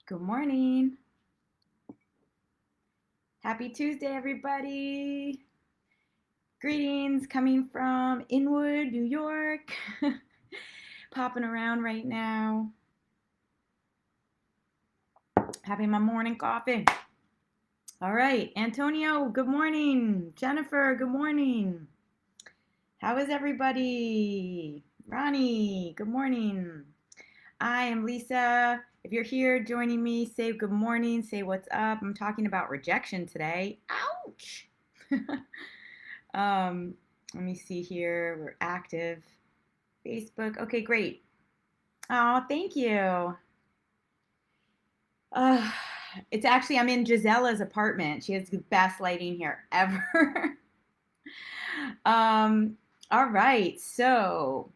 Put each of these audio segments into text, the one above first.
Good morning. Happy Tuesday, everybody. Greetings coming from Inwood, New York. Popping around right now. Having my morning coffee. All right. Antonio, good morning. Jennifer, good morning. How is everybody? Ronnie, good morning. I am Lisa. If you're here joining me, say good morning, say what's up. I'm talking about rejection today. Ouch. Let me see here. We're active. Facebook. Okay, great. Oh, thank you. Uh, it's actually, I'm in Gisella's apartment. She has the best lighting here ever. um, all right. So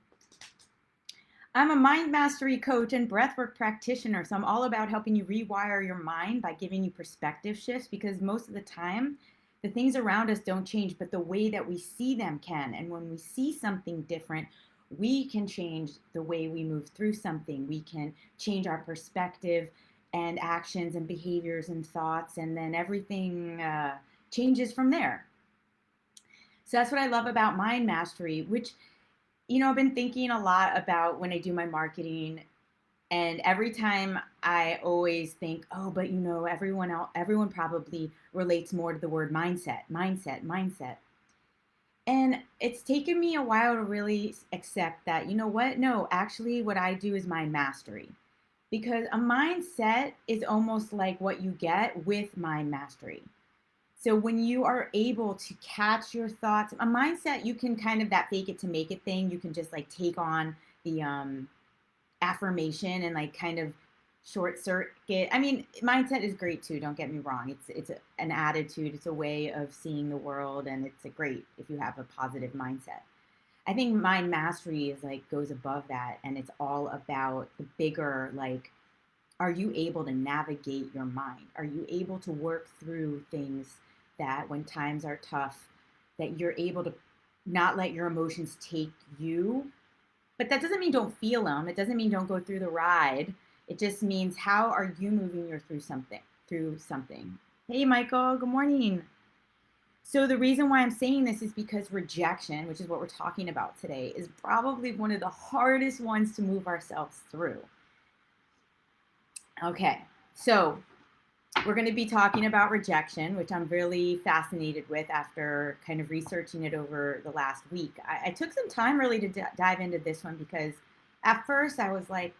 I'm a mind mastery coach and breathwork practitioner. So I'm all about helping you rewire your mind by giving you perspective shifts because most of the time, the things around us don't change, but the way that we see them can. And when we see something different, we can change the way we move through something. We can change our perspective and actions and behaviors and thoughts, and then everything changes from there. So that's what I love about mind mastery, which I've been thinking a lot about when I do my marketing, and every time I always think, oh, but everyone probably relates more to the word mindset. And it's taken me a while to really accept that, you know what? No, actually, what I do is mind mastery. Because a mindset is almost like what you get with mind mastery. So when you are able to catch your thoughts, a mindset, you can kind of that fake it to make it thing. You can just like take on the affirmation and like kind of short circuit. I mean, mindset is great too. Don't get me wrong. It's an attitude. It's a way of seeing the world, and it's a great if you have a positive mindset. I think mind mastery is like goes above that, and it's all about the bigger like. Are you able to navigate your mind? Are you able to work through things that when times are tough, that you're able to not let your emotions take you? But that doesn't mean don't feel them. It doesn't mean don't go through the ride. It just means how are you moving your through something. Hey Michael, good morning. So the reason why I'm saying this is because rejection, which is what we're talking about today, is probably one of the hardest ones to move ourselves through. Okay, so we're going to be talking about rejection, which I'm really fascinated with after kind of researching it over the last week. I took some time really to dive into this one because at first I was like,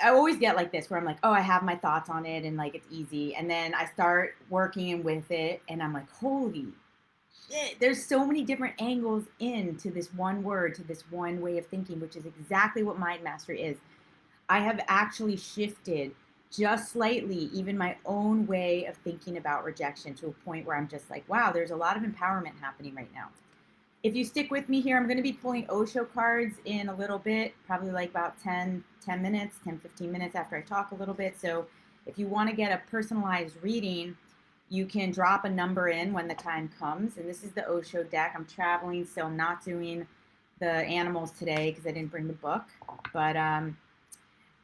I always get like this where I'm like, oh, I have my thoughts on it and like it's easy. And then I start working with it and I'm like, holy shit, there's so many different angles into this one word, to this one way of thinking, which is exactly what mind mastery is. I have actually shifted just slightly, even my own way of thinking about rejection to a point where I'm just like, wow, there's a lot of empowerment happening right now. If you stick with me here, I'm going to be pulling Osho cards in a little bit, probably like about 10 minutes, 10, 15 minutes after I talk a little bit. So if you want to get a personalized reading, you can drop a number in when the time comes. And this is the Osho deck. I'm traveling, so I'm not doing the animals today because I didn't bring the book. But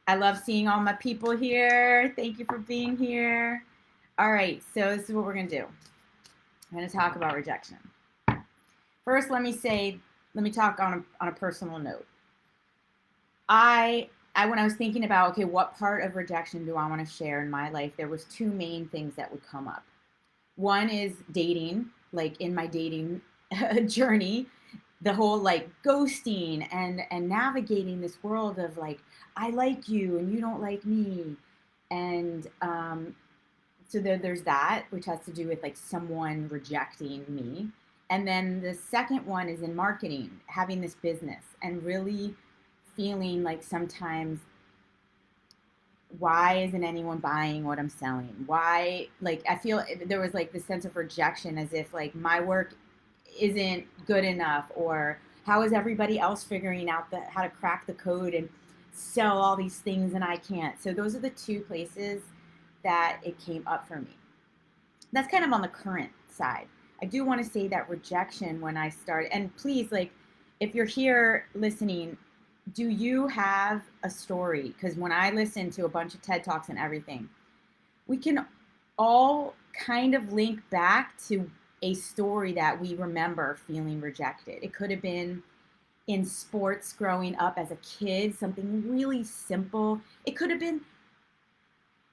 I love seeing all my people here. Thank you for being here. All right, so this is what we're going to do. I'm going to talk about rejection. First, let me talk on a personal note. When I was thinking about, okay, what part of rejection do I want to share in my life, there was two main things that would come up. One is dating, like in my dating journey, the whole like ghosting and navigating this world of like, I like you and you don't like me. And so there's that, which has to do with like someone rejecting me. And then the second one is in marketing, having this business and really feeling like sometimes, why isn't anyone buying what I'm selling? Why, like, I feel there was like this sense of rejection as if like my work isn't good enough, or how is everybody else figuring out how to crack the code and sell all these things and I can't. So those are the two places that it came up for me. That's kind of on the current side. I do want to say that rejection when I started, and please, like, if you're here listening, do you have a story? Because when I listen to a bunch of TED Talks and everything, we can all kind of link back to a story that we remember feeling rejected. It could have been in sports growing up as a kid, something really simple. It could have been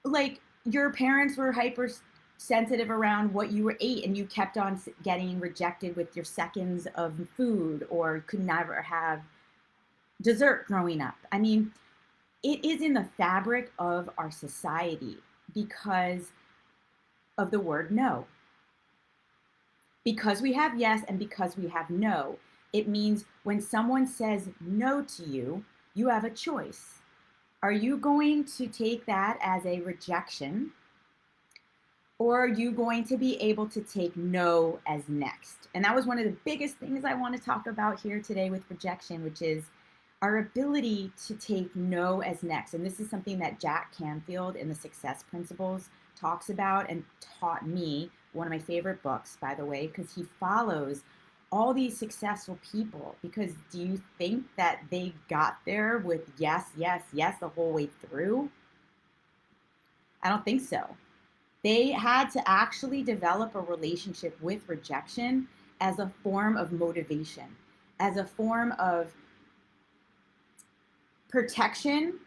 like your parents were hyper sensitive around what you were ate and you kept on getting rejected with your seconds of food, or could never have dessert growing up. I mean, it is in the fabric of our society because of the word no. Because we have yes and because we have no, it means when someone says no to you, you have a choice. Are you going to take that as a rejection? Or are you going to be able to take no as next? And that was one of the biggest things I want to talk about here today with rejection, which is our ability to take no as next. And this is something that Jack Canfield in the Success Principles talks about and taught me, one of my favorite books, by the way, because he follows all these successful people. Because do you think that they got there with yes, yes, yes the whole way through? I don't think so. They had to actually develop a relationship with rejection as a form of motivation, as a form of protection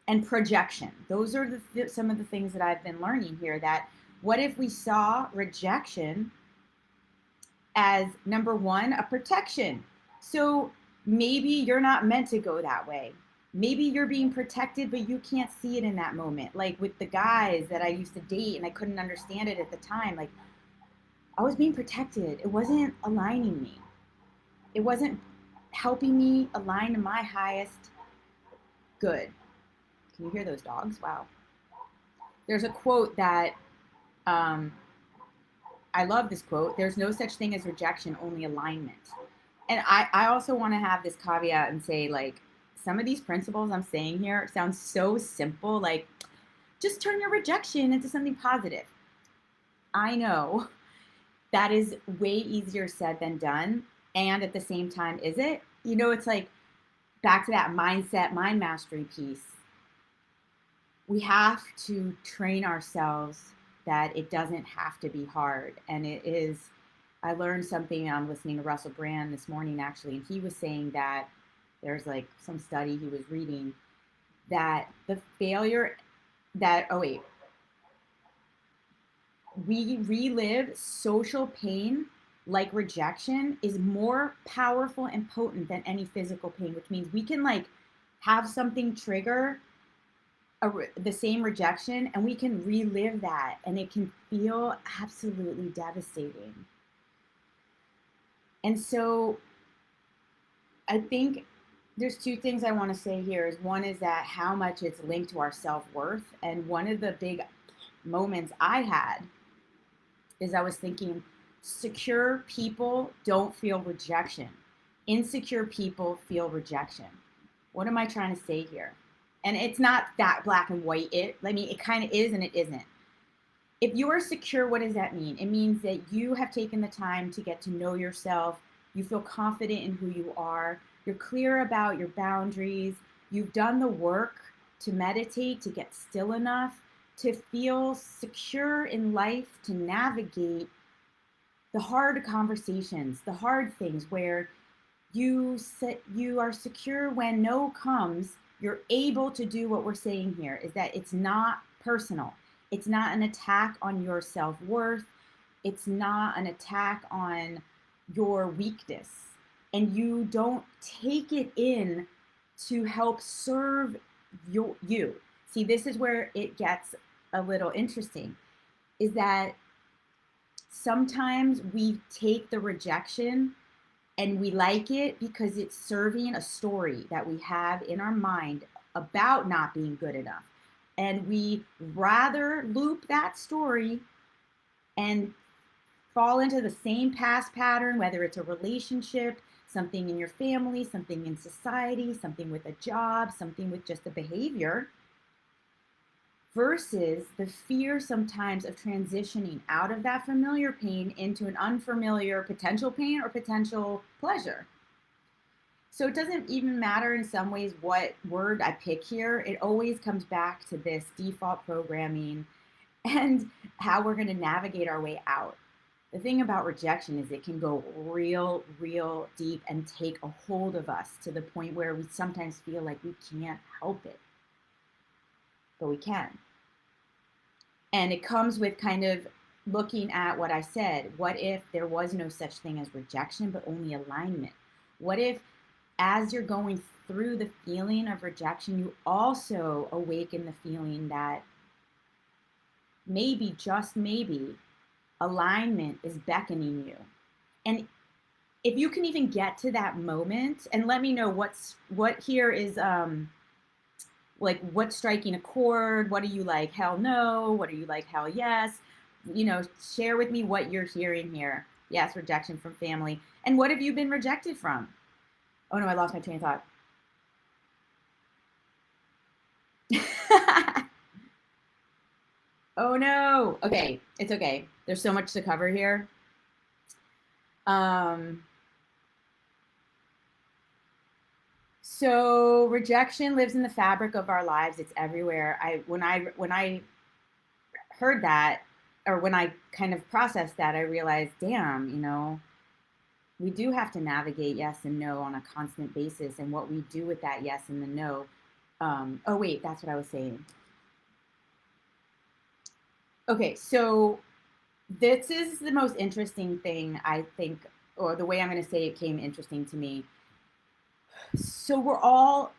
and projection. Those are some of the things that I've been learning here. That what if we saw rejection as number one, a protection? So maybe you're not meant to go that way. Maybe you're being protected, but you can't see it in that moment. Like with the guys that I used to date and I couldn't understand it at the time. Like I was being protected. It wasn't aligning me. It wasn't helping me align to my highest good. Can you hear those dogs? Wow. There's a quote that um, I love this quote. There's no such thing as rejection, only alignment. And I also want to have this caveat and say, like, some of these principles I'm saying here sound so simple. Like, just turn your rejection into something positive. I know that is way easier said than done. And at the same time, is it? You know, it's like back to that mindset, mind mastery piece. We have to train ourselves that it doesn't have to be hard. And it is, I learned something, I'm listening to Russell Brand this morning actually, and he was saying that there's like some study he was reading that the failure that, oh wait, we relive social pain like rejection is more powerful and potent than any physical pain, which means we can like have something trigger the same rejection and we can relive that and it can feel absolutely devastating. And so I think there's two things I want to say here. Is one is that how much it's linked to our self-worth. And one of the big moments I had is I was thinking, secure people don't feel rejection. Insecure people feel rejection. What am I trying to say here? And it's not that black and white. It kind of is and it isn't. If you are secure, what does that mean? It means that you have taken the time to get to know yourself. You feel confident in who you are. You're clear about your boundaries. You've done the work to meditate, to get still enough, to feel secure in life, to navigate the hard conversations, the hard things where you are secure when no comes. You're able to do what we're saying here is that it's not personal. It's not an attack on your self-worth. It's not an attack on your weakness. And you don't take it in to help serve you. See, this is where it gets a little interesting, is that sometimes we take the rejection and we like it because it's serving a story that we have in our mind about not being good enough. And we rather loop that story and fall into the same past pattern, whether it's a relationship, something in your family, something in society, something with a job, something with just a behavior, versus the fear sometimes of transitioning out of that familiar pain into an unfamiliar potential pain or potential pleasure. So it doesn't even matter in some ways what word I pick here. It always comes back to this default programming and how we're going to navigate our way out. The thing about rejection is it can go real, real deep and take a hold of us to the point where we sometimes feel like we can't help it, but we can. And it comes with kind of looking at what I said. What if there was no such thing as rejection, but only alignment? What if, as you're going through the feeling of rejection, you also awaken the feeling that maybe, just maybe, alignment is beckoning you? And if you can even get to that moment, and let me know what here is like, what's striking a chord, what are you like, hell no, what are you like, hell yes, share with me what you're hearing here. Yes, rejection from family. And what have you been rejected from? Oh no, I lost my train of thought. Oh no. Okay, it's okay. There's so much to cover here. Um, so rejection lives in the fabric of our lives. It's everywhere. When I heard that, or when I kind of processed that, I realized, damn, we do have to navigate yes and no on a constant basis, and what we do with that yes and the no. Oh wait, that's what I was saying. Okay, so this is the most interesting thing, I think, or the way I'm going to say it came interesting to me. So we're all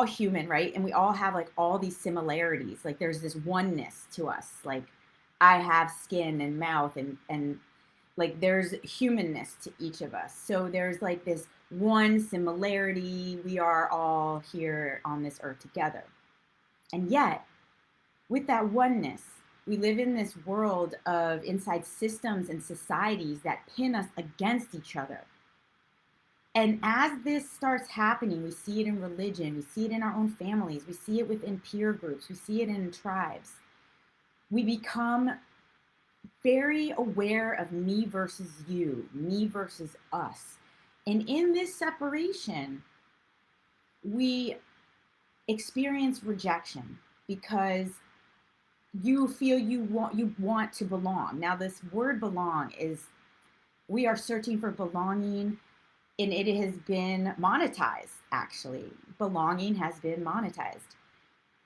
human, right? And we all have like all these similarities. Like there's this oneness to us. Like I have skin and mouth, and like there's humanness to each of us. So there's like this one similarity. We are all here on this earth together. And yet, with that oneness, we live in this world of inside systems and societies that pin us against each other. And as this starts happening, we see it in religion, we see it in our own families, we see it within peer groups, we see it in tribes. We become very aware of me versus you, me versus us. And in this separation, we experience rejection because you feel you want to belong. Now, this word belong is, we are searching for belonging, and it has been monetized. Actually, belonging has been monetized.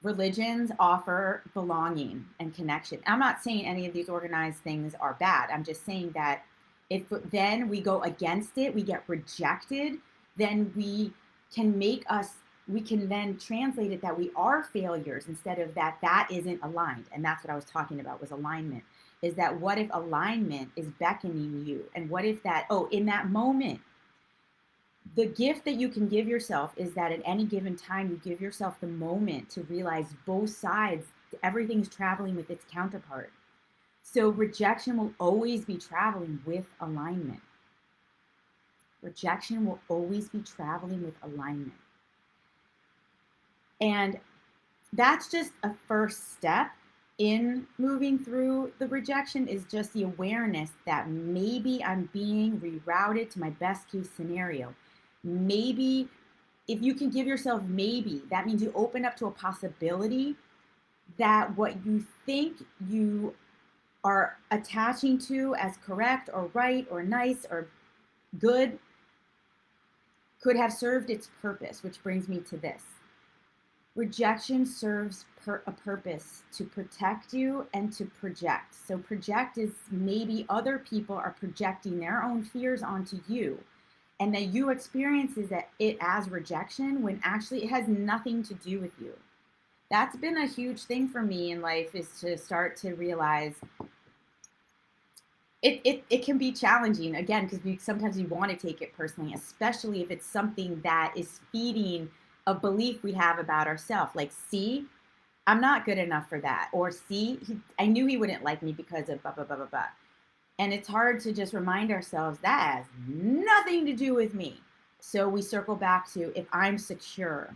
Religions offer belonging and connection. I'm not saying any of these organized things are bad. I'm just saying that if then we go against it, we get rejected, then we can then translate it that we are failures, instead of that isn't aligned. And that's what I was talking about, was alignment. Is that, what if alignment is beckoning you? And what if that, in that moment, the gift that you can give yourself is that at any given time, you give yourself the moment to realize both sides, everything's traveling with its counterpart. So rejection will always be traveling with alignment. Rejection will always be traveling with alignment. And that's just a first step in moving through the rejection, is just the awareness that maybe I'm being rerouted to my best case scenario. Maybe, if you can give yourself maybe, that means you open up to a possibility that what you think you are attaching to as correct or right or nice or good could have served its purpose, which brings me to this. Rejection serves a purpose to protect you and to project. So project is maybe other people are projecting their own fears onto you, and that you experience it as rejection when actually it has nothing to do with you. That's been a huge thing for me in life, is to start to realize it can be challenging, again, because sometimes we want to take it personally, especially if it's something that is feeding a belief we have about ourselves. Like, see, I'm not good enough for that. Or see, I knew he wouldn't like me because of blah, blah, blah, blah, blah. And it's hard to just remind ourselves that has nothing to do with me. So we circle back to, if I'm secure.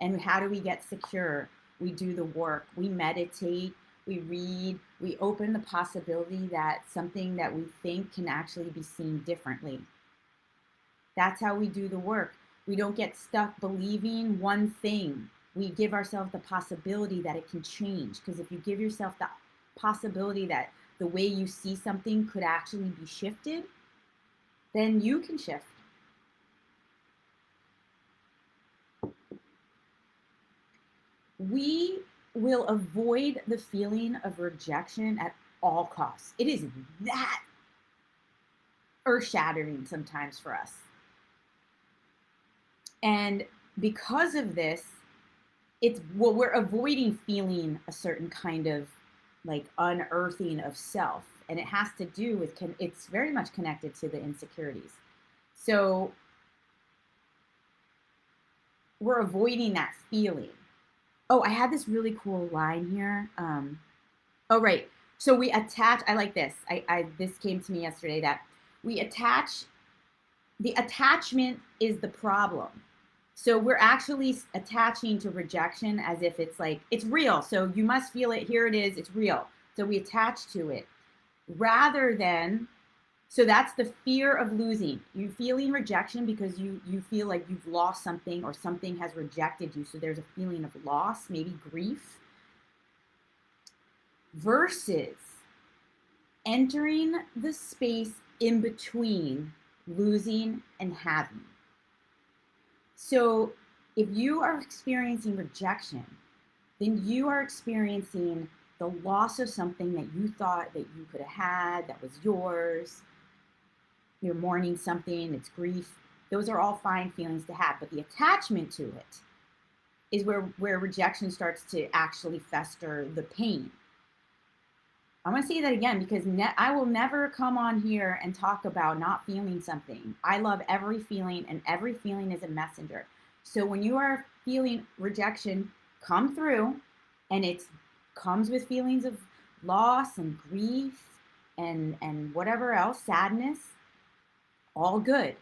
And how do we get secure? We do the work. We meditate. We read. We open the possibility that something that we think can actually be seen differently. That's how we do the work. We don't get stuck believing one thing. We give ourselves the possibility that it can change. Because if you give yourself the possibility that the way you see something could actually be shifted, then you can shift. We will avoid the feeling of rejection at all costs. It is that earth-shattering sometimes for us. And because of this, we're avoiding feeling a certain kind of like unearthing of self. And it has to do with, it's very much connected to the insecurities. So we're avoiding that feeling. Oh, I had this really cool line here. Oh, right. So we attach, I like this. This came to me yesterday, that we attach, the attachment is the problem. So we're actually attaching to rejection as if it's like, it's real. So you must feel it. Here it is. It's real. So we attach to it rather than, so that's the fear of losing. You feeling rejection because you feel like you've lost something or something has rejected you. So there's a feeling of loss, maybe grief, versus entering the space in between losing and having. So if you are experiencing rejection, then you are experiencing the loss of something that you thought that you could have had, that was yours. You're mourning something, it's grief. Those are all fine feelings to have, but the attachment to it is where rejection starts to actually fester the pain. I want to say that again, because I will never come on here and talk about not feeling something. I love every feeling, and every feeling is a messenger. So when you are feeling rejection come through, and it comes with feelings of loss and grief and whatever else, sadness, all good.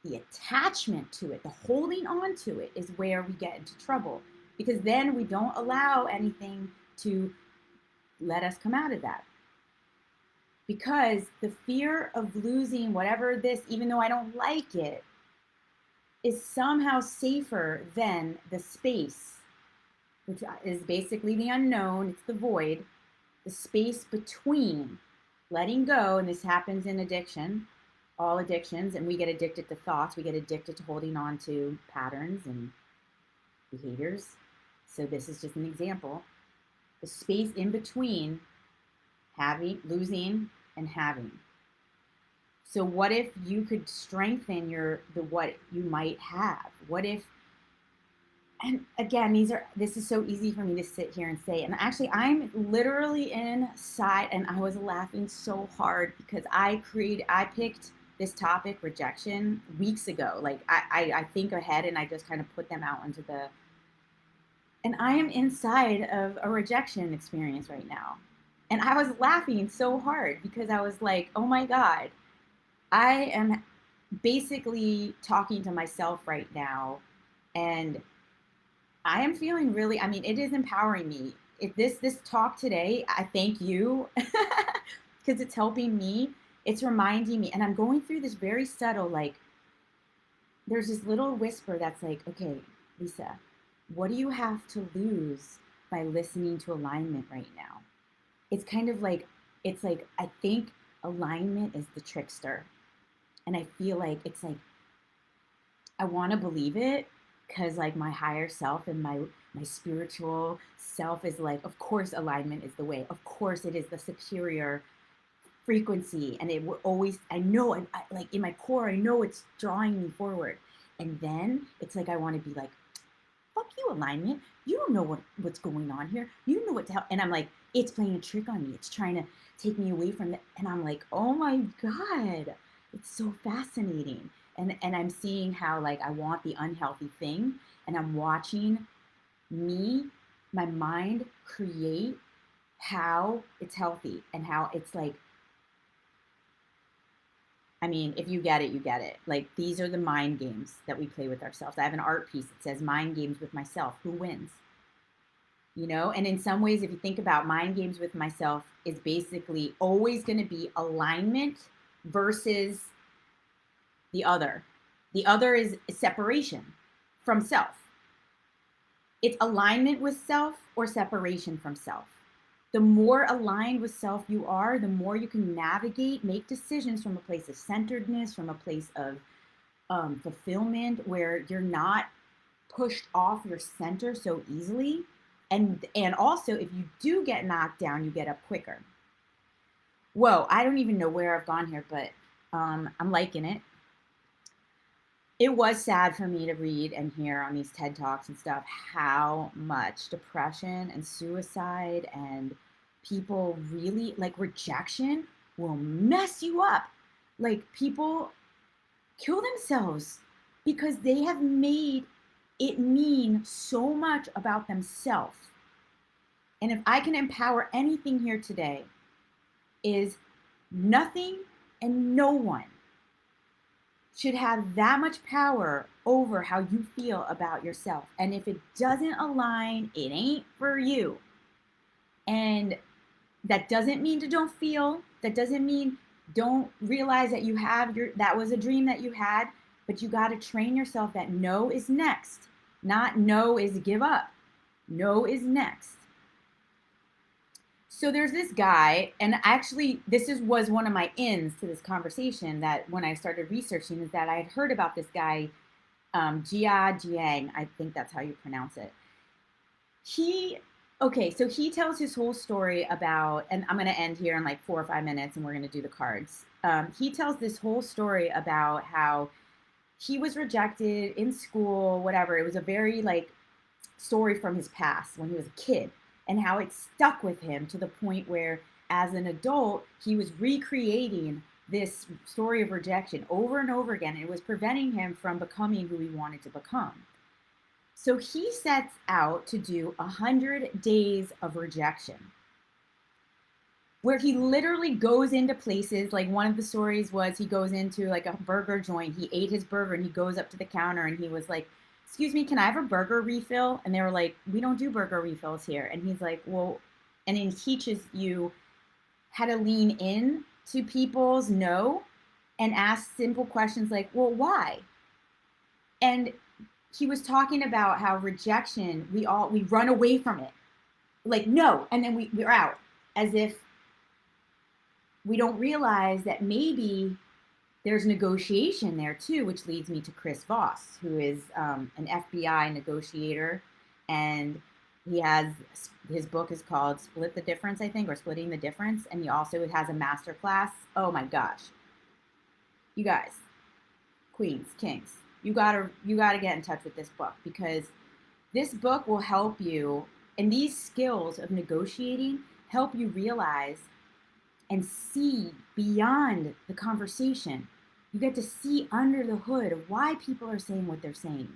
The attachment to it, the holding on to it, is where we get into trouble, because then we don't allow anything to let us come out of that. Because the fear of losing whatever this, even though I don't like it, is somehow safer than the space, which is basically the unknown, it's the void, the space between letting go. And this happens in addiction, all addictions, and we get addicted to thoughts, we get addicted to holding on to patterns and behaviors. So this is just an example. The space in between having, losing, and having. So what if you could strengthen what you might have? What if, and again, this is so easy for me to sit here and say, and actually I'm literally inside, and I was laughing so hard because I picked this topic, rejection, weeks ago. Like I think ahead and I just kind of put them out into and I am inside of a rejection experience right now. And I was laughing so hard because I was like, oh my God, I am basically talking to myself right now. And I am feeling really, I mean, it is empowering me. This talk today, I thank you because it's helping me. It's reminding me. And I'm going through this very subtle, like, there's this little whisper that's like, okay, Lisa, what do you have to lose by listening to alignment right now? It's kind of like, it's like, I think alignment is the trickster. And I feel like it's like, I want to believe it because like my higher self and my spiritual self is like, of course alignment is the way. Of course it is the superior frequency. And it will always, I know, I like in my core, I know it's drawing me forward. And then it's like, I want to be like, fuck you, alignment. You don't know what's going on here. You don't know what to help. And I'm like, it's playing a trick on me. It's trying to take me away from it. And I'm like, oh my God, it's so fascinating. And I'm seeing how like I want the unhealthy thing, and I'm watching my mind create how it's healthy and how it's like, I mean, if you get it, you get it. Like, these are the mind games that we play with ourselves. I have an art piece that says mind games with myself. Who wins? You know, and in some ways, if you think about mind games with myself, it's basically always going to be alignment versus the other. The other is separation from self. It's alignment with self or separation from self. The more aligned with self you are, the more you can navigate, make decisions from a place of centeredness, from a place of fulfillment, where you're not pushed off your center so easily. And also, if you do get knocked down, you get up quicker. Whoa, I don't even know where I've gone here, but I'm liking it. It was sad for me to read and hear on these TED Talks and stuff how much depression and suicide and people really like rejection will mess you up. Like people kill themselves because they have made it mean so much about themselves. And if I can empower anything here today, is nothing and no one should have that much power over how you feel about yourself. And if it doesn't align, it ain't for you. And that doesn't mean to don't feel. That doesn't mean don't realize that you have that was a dream that you had, but you got to train yourself that no is next. Not no is give up. No is next. So there's this guy, and actually was one of my ins to this conversation, that when I started researching, is that I had heard about this guy, Jia Jiang, I think that's how you pronounce it. So he tells his whole story about, and I'm going to end here in like 4 or 5 minutes and we're going to do the cards. He tells this whole story about how he was rejected in school, whatever. It was a very like story from his past when he was a kid, and how it stuck with him to the point where as an adult, he was recreating this story of rejection over and over again. And it was preventing him from becoming who he wanted to become. So he sets out to do 100 days of rejection, where he literally goes into places. Like one of the stories was he goes into like a burger joint. He ate his burger and he goes up to the counter and he was like, "Excuse me, can I have a burger refill?" And they were like, "We don't do burger refills here." And he's like, "Well," and he teaches you how to lean in to people's no and ask simple questions like, "Well, why?" And he was talking about how rejection, we run away from it. Like, no, and then we're out, as if we don't realize that maybe there's negotiation there too, which leads me to Chris Voss, who is an FBI negotiator, and his book is called Split the Difference, I think, or Splitting the Difference, and he also has a master class. Oh my gosh, you guys, queens, kings, you gotta get in touch with this book, because this book will help you, and these skills of negotiating help you realize and see beyond the conversation. You get to see under the hood of why people are saying what they're saying.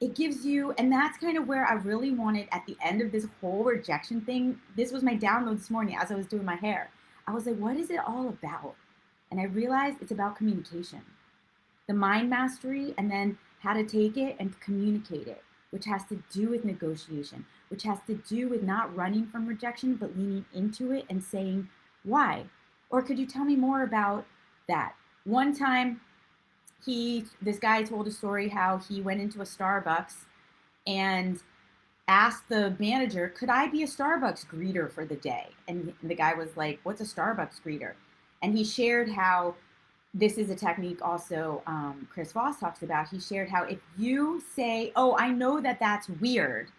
It gives you, and that's kind of where I really wanted at the end of this whole rejection thing. This was my download this morning as I was doing my hair. I was like, what is it all about? And I realized it's about communication, the mind mastery, and then how to take it and communicate it, which has to do with negotiation, which has to do with not running from rejection, but leaning into it and saying, why? Or could you tell me more about that? One time, this guy told a story how he went into a Starbucks and asked the manager, "Could I be a Starbucks greeter for the day?" And the guy was like, "What's a Starbucks greeter?" And he shared how this is a technique also Chris Voss talks about. He shared how if you say, "Oh, I know that that's weird,"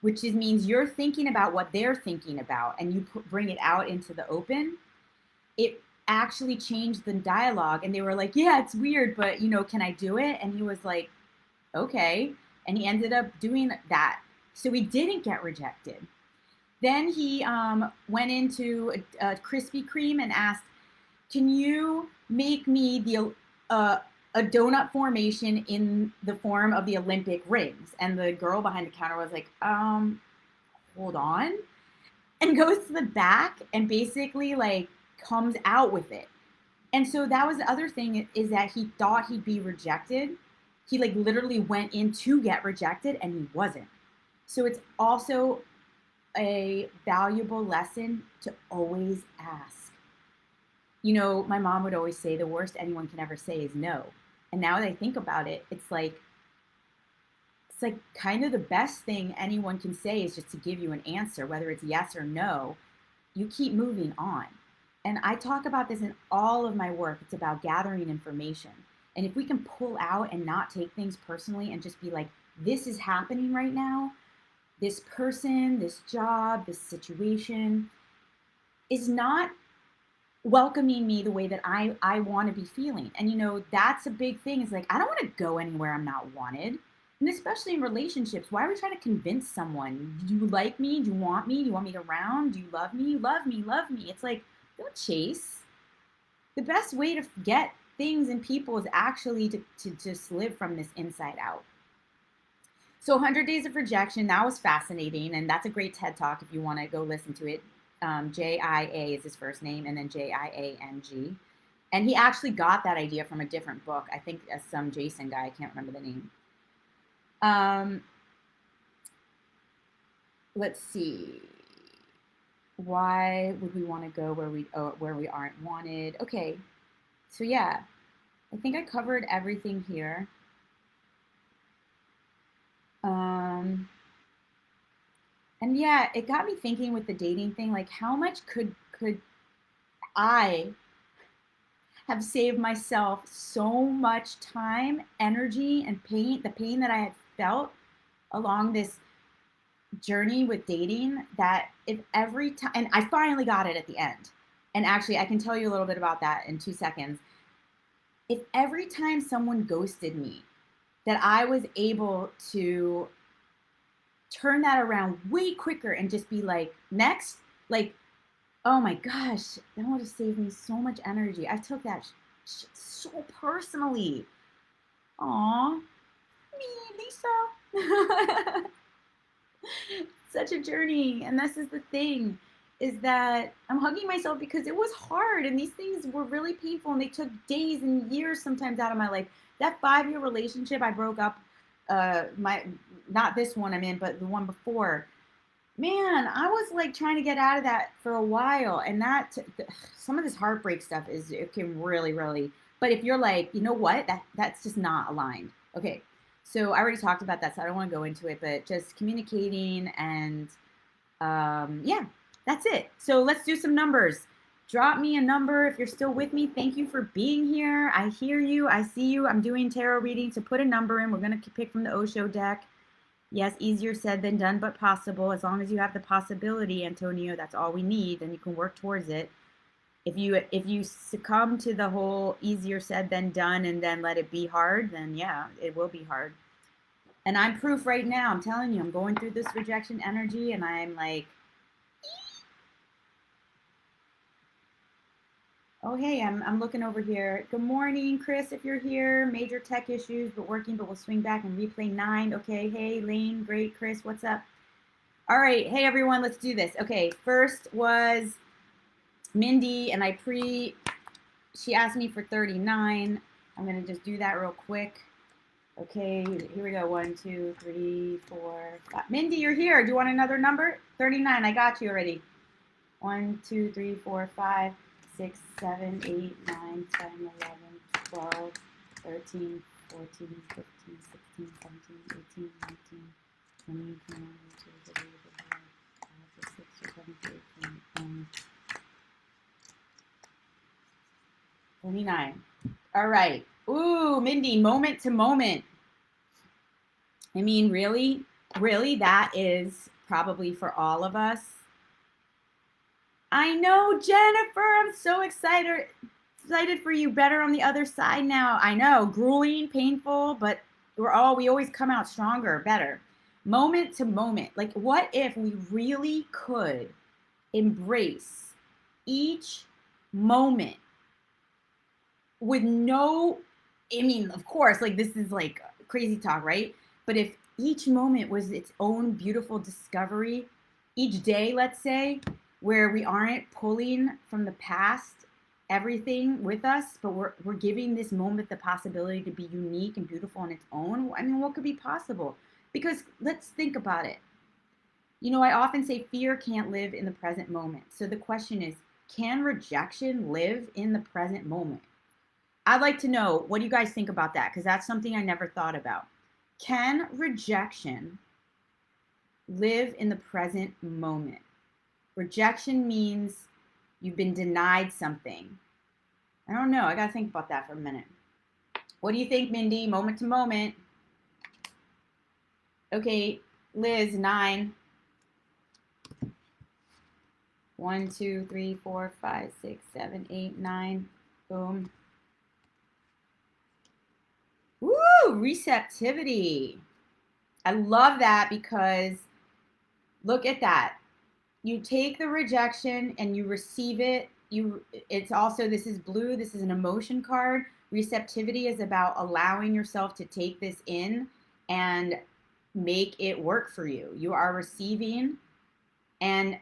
which means you're thinking about what they're thinking about, and you bring it out into the open, it actually changed the dialogue. And they were like, "Yeah, it's weird, but can I do it?" And he was like, "Okay." And he ended up doing that. So he didn't get rejected. Then he went into a Krispy Kreme and asked, "Can you make me a donut formation in the form of the Olympic rings?" And the girl behind the counter was like, hold on, and goes to the back and basically like comes out with it. And so that was the other thing, is that he thought he'd be rejected. He like literally went in to get rejected and he wasn't. So it's also a valuable lesson to always ask. My mom would always say the worst anyone can ever say is no. And now that I think about it, it's like kind of the best thing anyone can say is just to give you an answer, whether it's yes or no. You keep moving on. And I talk about this in all of my work. It's about gathering information. And if we can pull out and not take things personally and just be like, this is happening right now, this person, this job, this situation is not welcoming me the way that I want to be feeling. And, you know, that's a big thing. Is like, I don't want to go anywhere I'm not wanted. And especially in relationships, why are we trying to convince someone? Do you like me? Do you want me? Do you want me around? Do you love me? Love me, love me. It's like, don't chase. The best way to get things and people is actually to just live from this inside out. So 100 Days of Rejection, that was fascinating. And that's a great TED Talk if you want to go listen to it. J-I-A is his first name, and then J-I-A-N-G. And he actually got that idea from a different book. I think some Jason guy, I can't remember the name. Let's see. Why would we want to go where we aren't wanted? Okay, so yeah, I think I covered everything here. And yeah, it got me thinking with the dating thing, like how much could I have saved myself so much time, energy, and pain, the pain that I had felt along this journey with dating, that if every time, and I finally got it at the end. And actually, I can tell you a little bit about that in 2 seconds. If every time someone ghosted me, that I was able to turn that around way quicker and just be like, next, like, oh my gosh, that would have saved me so much energy. I took that so personally. Aw, me, Lisa. Such a journey. And this is the thing, is that I'm hugging myself because it was hard. And these things were really painful. And they took days and years sometimes out of my life. That 5-year relationship I broke up, not this one I'm in, but the one before. Man, I was like trying to get out of that for a while. And some of this heartbreak stuff it can really, really, but if you're like, you know what, that's just not aligned. Okay. So I already talked about that, so I don't want to go into it, but just communicating and yeah, that's it. So let's do some numbers. Drop me a number if you're still with me. Thank you for being here. I hear you. I see you. I'm doing tarot reading, so put a number in. We're going to pick from the Osho deck. Yes, easier said than done, but possible. As long as you have the possibility, Antonio, that's all we need. Then you can work towards it. If you succumb to the whole easier said than done and then let it be hard, then yeah, it will be hard. And I'm proof right now. I'm telling you, I'm going through this rejection energy, and I'm like, oh, hey, I'm looking over here. Good morning, Chris, if you're here. Major tech issues, but working, but we'll swing back and replay 9. Okay, hey, Lane, great. Chris, what's up? All right, hey, everyone, let's do this. Okay, first was Mindy, and she asked me for 39. I'm going to just do that real quick. Okay, here we go. 1, 2, 3, 4, 5. Mindy, you're here. Do you want another number? 39. I got you already. 1, 2, 3, 4, 5, 6, 7, 8, 9, 10, 11, 12, 13, 14, 15, 16, 17, 18, 19, 20, 21, 22, 23, 24, 26, 27, 29. All right. Ooh, Mindy, moment to moment. I mean, really, that is probably for all of us. I know, Jennifer, I'm so excited for you. Better on the other side now. I know, grueling, painful, but we always come out stronger, better. Moment to moment. Like, what if we really could embrace each moment with of course, like, this is like crazy talk, right? But if each moment was its own beautiful discovery, each day, let's say, where we aren't pulling from the past everything with us, but we're giving this moment the possibility to be unique and beautiful on its own. I mean, what could be possible? Because let's think about it. You know, I often say fear can't live in the present moment. So the question is, can rejection live in the present moment? I'd like to know, what do you guys think about that? Because that's something I never thought about. Can rejection live in the present moment? Rejection means you've been denied something. I don't know. I got to think about that for a minute. What do you think, Mindy? Moment to moment. Okay, Liz, 9. 1, 2, 3, 4, 5, 6, 7, 8, 9. Boom. Woo! Receptivity. I love that because look at that. You take the rejection and you receive it. It's also, this is blue. This is an emotion card. Receptivity is about allowing yourself to take this in and make it work for you. You are receiving, and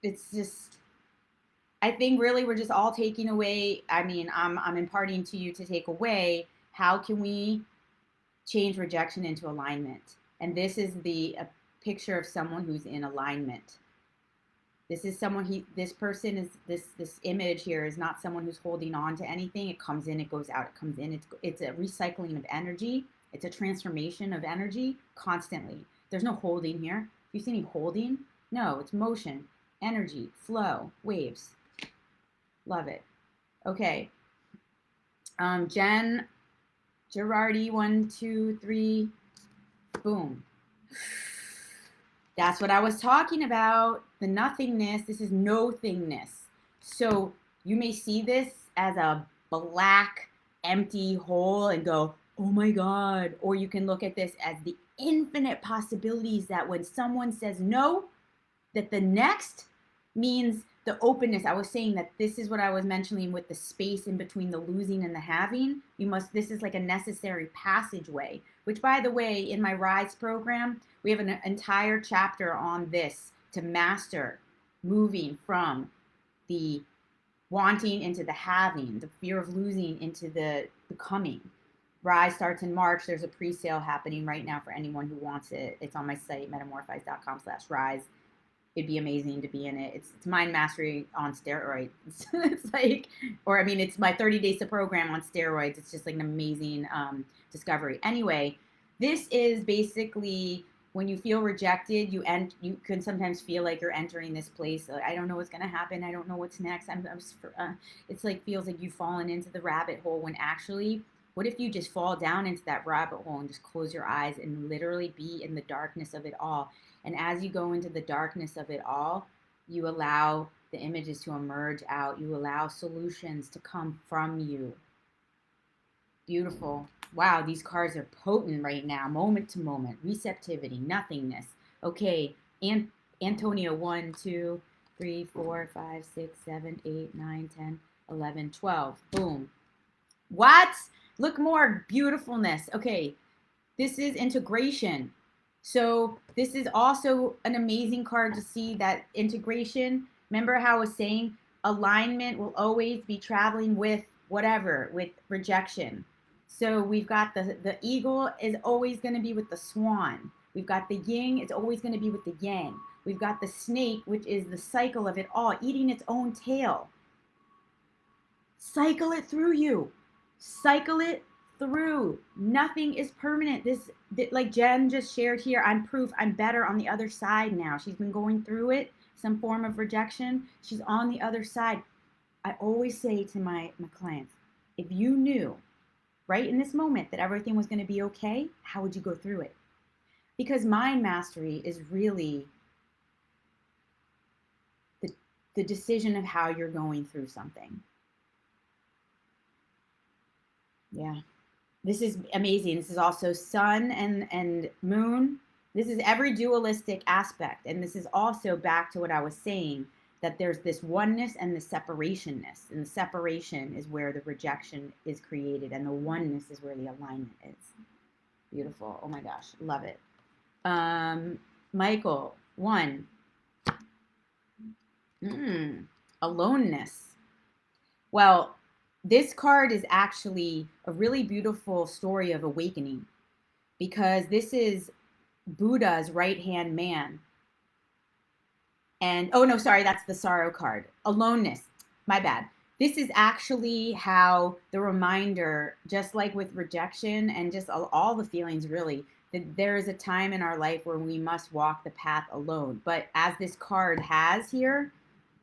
it's just, I think really we're just all taking away. I mean, I'm imparting to you to take away. How can we change rejection into alignment? And this is a picture of someone who's in alignment. This is someone, this person is, this image here is not someone who's holding on to anything. It comes in, it goes out, it comes in. It's a recycling of energy. It's a transformation of energy constantly. There's no holding here. Do you see any holding? No, it's motion, energy, flow, waves. Love it. Okay. Jen Girardi, 1, 2, 3, boom. That's what I was talking about. The nothingness. This is no-thingness. So you may see this as a black, empty hole and go, oh my God. Or you can look at this as the infinite possibilities that when someone says no, that the next means the openness. I was saying that this is what I was mentioning with the space in between the losing and the having. This is like a necessary passageway, which, by the way, in my Rise program, we have an entire chapter on this, to master moving from the wanting into the having, the fear of losing into the becoming. Rise starts in March. There's a pre-sale happening right now for anyone who wants it. It's on my site, metamorfize.com/rise. It'd be amazing to be in it. It's mind mastery on steroids. It's like, or I mean, it's my 30 days to program on steroids. It's just like an amazing discovery. Anyway, this is basically when you feel rejected, you can sometimes feel like you're entering this place. Like, I don't know what's gonna happen. I don't know what's next. It's like, feels like you've fallen into the rabbit hole, when actually, what if you just fall down into that rabbit hole and just close your eyes and literally be in the darkness of it all? And as you go into the darkness of it all, you allow the images to emerge out. You allow solutions to come from you. Beautiful. Wow, these cards are potent right now. Moment to moment. Receptivity. Nothingness. Okay, Antonio, 1, 2, 3, 4, 5, 6, 7, 8, 9, 10, 11, 12. Boom. What? Look more. Beautifulness. Okay, this is integration. So this is also an amazing card to see that integration. Remember how I was saying alignment will always be traveling with whatever, with rejection. So we've got the eagle is always going to be with the swan. We've got the yin, it's always going to be with the yang. We've got the snake, which is the cycle of it all, eating its own tail. Cycle it through you. Cycle it through. Nothing is permanent. Like Jen just shared here, I'm proof I'm better on the other side now. She's been going through it, some form of rejection. She's on the other side. I always say to my clients, if you knew right in this moment that everything was going to be okay, how would you go through it? Because mind mastery is really the decision of how you're going through something. Yeah. This is amazing. This is also sun and moon. This is every dualistic aspect. And this is also back to what I was saying, that there's this oneness and the separationness. And the separation is where the rejection is created. And the oneness is where the alignment is. Beautiful. Oh my gosh. Love it. Michael, 1. Aloneness. Well, this card is actually a really beautiful story of awakening, because this is Buddha's right-hand man. And, oh no, sorry, that's the sorrow card. Aloneness, my bad. This is actually how the reminder, just like with rejection and just all the feelings really, that there is a time in our life where we must walk the path alone. But as this card has here,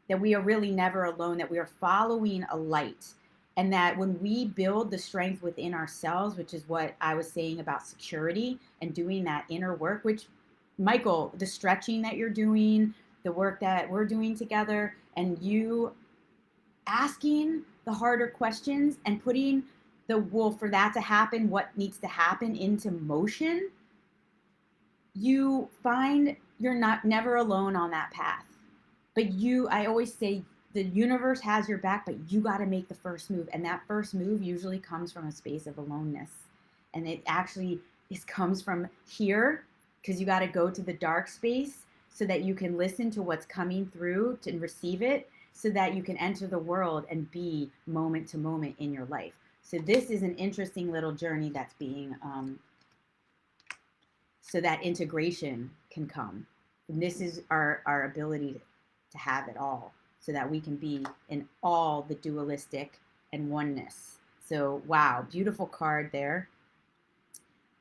that we are really never alone, that we are following a light. And that when we build the strength within ourselves, which is what I was saying about security and doing that inner work, which, Michael, the stretching that you're doing, the work that we're doing together, and you asking the harder questions and putting the will for that to happen, what needs to happen into motion, you find you're not never alone on that path. But I always say the universe has your back, but you got to make the first move. And that first move usually comes from a space of aloneness. And it actually comes from here, because you got to go to the dark space so that you can listen to what's coming through to receive it, so that you can enter the world and be moment to moment in your life. So this is an interesting little journey that's being, so that integration can come. And this is our ability to have it all, so that we can be in all the dualistic and oneness. So, wow, beautiful card there.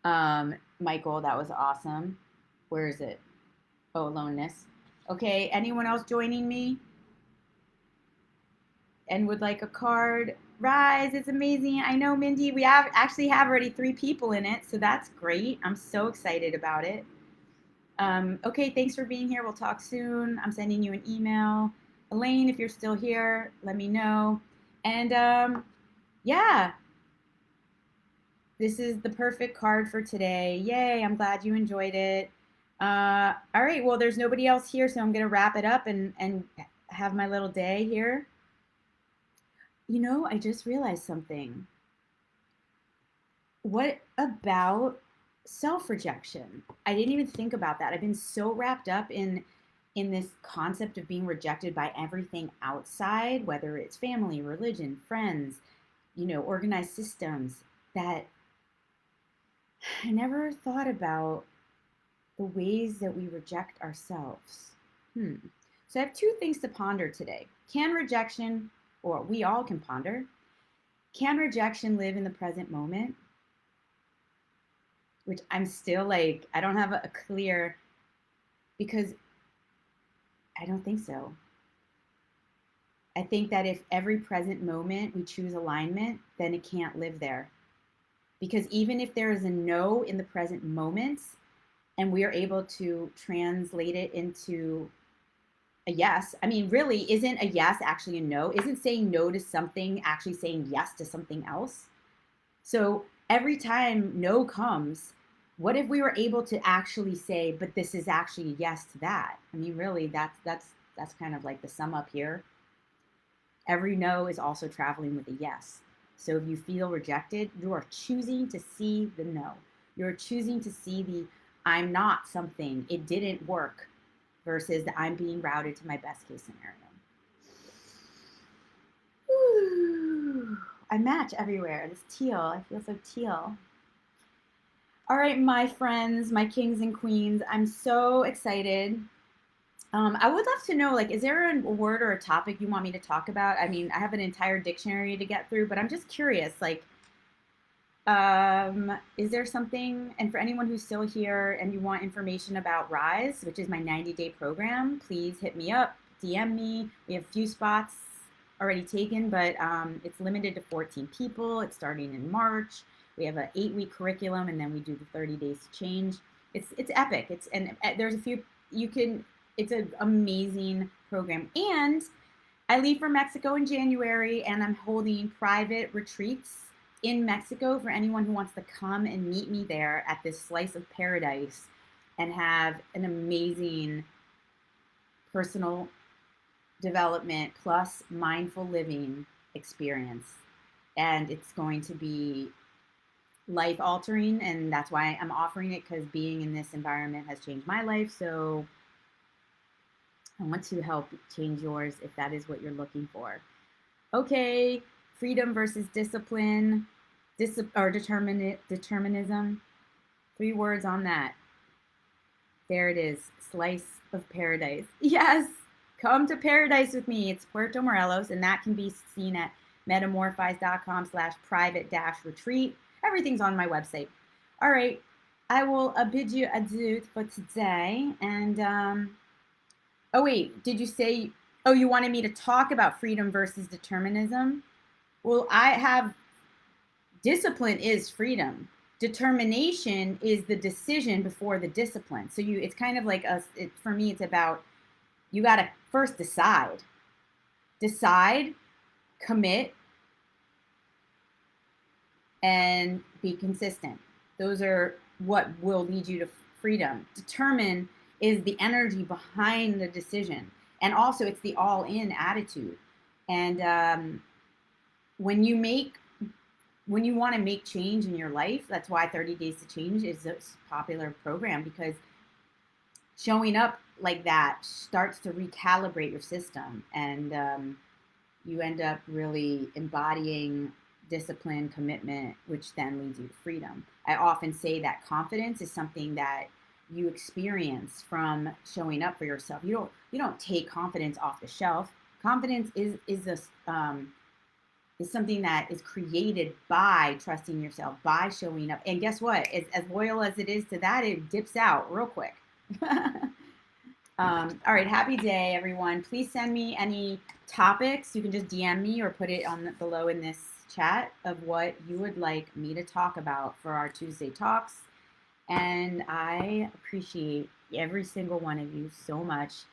Michael, that was awesome. Where is it? Oh, aloneness. Okay, anyone else joining me and would like a card? Rise, it's amazing. I know, Mindy, we actually have already 3 people in it, so that's great. I'm so excited about it. Okay, thanks for being here. We'll talk soon. I'm sending you an email. Elaine, if you're still here, let me know. And yeah, this is the perfect card for today. Yay, I'm glad you enjoyed it. All right, well, there's nobody else here, so I'm going to wrap it up and have my little day here. You know, I just realized something. What about self-rejection? I didn't even think about that. I've been so wrapped up in this concept of being rejected by everything outside, whether it's family, religion, friends, organized systems, that I never thought about the ways that we reject ourselves. So I have 2 things to ponder today. Can rejection, or we all can ponder, can rejection live in the present moment? Which I'm still like, I don't have a clear, because I don't think so. I think that if every present moment we choose alignment, then it can't live there. Because even if there is a no in the present moments and we are able to translate it into a yes, I mean, really, isn't a yes actually a no? Isn't saying no to something actually saying yes to something else? So every time no comes, what if we were able to actually say, but this is actually a yes to that? I mean, really, that's kind of like the sum up here. Every no is also traveling with a yes. So if you feel rejected, you are choosing to see the no. You're choosing to see the I'm not something, it didn't work, versus the I'm being routed to my best case scenario. Whew. I match everywhere. This teal, I feel so teal. All right, my friends, my kings and queens, I'm so excited. I would love to know, like, is there a word or a topic you want me to talk about? I mean, I have an entire dictionary to get through, but I'm just curious, like, is there something, and for anyone who's still here and you want information about Rise, which is my 90-day program, please hit me up, DM me. We have a few spots already taken, but it's limited to 14 people. It's starting in March. We have an 8-week curriculum, and then we do the 30 days to change. It's epic. And there's a few, it's an amazing program. And I leave for Mexico in January, and I'm holding private retreats in Mexico for anyone who wants to come and meet me there at this slice of paradise and have an amazing personal development plus mindful living experience. And it's going to be life altering, and that's why I'm offering it, because being in this environment has changed my life. So I want to help change yours if that is what you're looking for. Okay, freedom versus discipline, or determinism. 3 words on that. There it is, slice of paradise. Yes, Come to paradise with me. It's Puerto Morelos, and that can be seen at metamorfize.com/private-retreat. Everything's on my website. All right. I will bid you adieu for today. And, oh, wait, did you say, oh, you wanted me to talk about freedom versus determinism? Well, I have, discipline is freedom. Determination is the decision before the discipline. So it's kind of like for me, it's about, you got to first decide, commit, and be consistent. Those are what will lead you to freedom. Determine is the energy behind the decision. And also it's the all-in attitude. And when you want to make change in your life, that's why 30 Days to Change is a popular program, because showing up like that starts to recalibrate your system, and you end up really embodying discipline, commitment, which then leads you to freedom. I often say that confidence is something that you experience from showing up for yourself. You don't take confidence off the shelf. Confidence is something that is created by trusting yourself, by showing up. And guess what? As loyal as it is to that, it dips out real quick. All right, happy day, everyone. Please send me any topics. You can just DM me or put it on below in this chat of what you would like me to talk about for our Tuesday talks. And I appreciate every single one of you so much.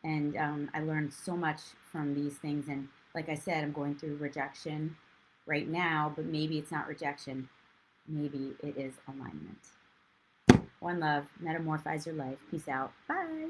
And I learned so much from these things. And like I said, I'm going through rejection right now, but maybe it's not rejection. Maybe it is alignment. One love. Metamorphize your life. Peace out. Bye.